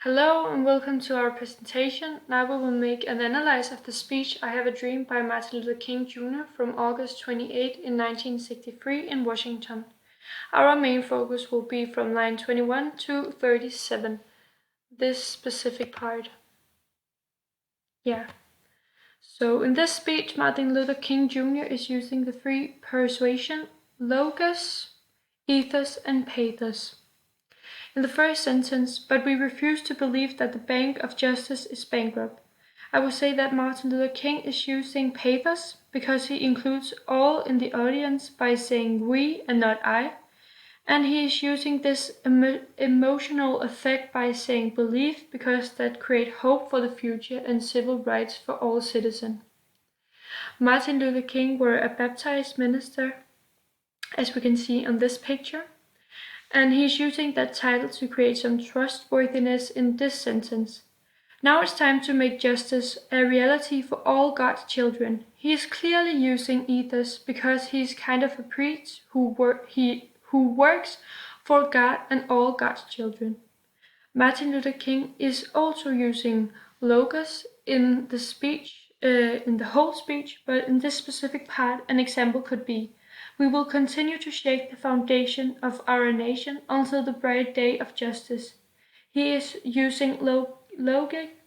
Hello and welcome to our presentation. Now we will make an analysis of the speech I Have a Dream by Martin Luther King Jr. from August 28 in 1963 in Washington. Our main focus will be from line 21 to 37, this specific part. So in this speech, Martin Luther King Jr. is using the three persuasion, logos, ethos, and pathos. In the first sentence, but we refuse to believe that the Bank of Justice is bankrupt. I would say that Martin Luther King is using pathos because he includes all in the audience by saying we and not I, and he is using this emotional effect by saying belief because that creates hope for the future and civil rights for all citizens. Martin Luther King were a baptized minister, as we can see on this picture. And he's using that title to create some trustworthiness in this sentence. Now it's time to make justice a reality for all God's children. He is clearly using ethos because he's kind of a priest who works for God and all God's children. Martin Luther King is also using logos in the speech, in the whole speech, but in this specific part, an example could be: we will continue to shake the foundation of our nation until the bright day of justice. He is using logic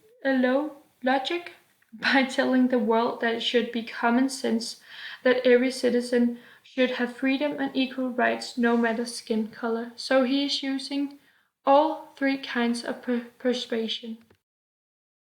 by telling the world that it should be common sense that every citizen should have freedom and equal rights no matter skin color. So he is using all three kinds of persuasion.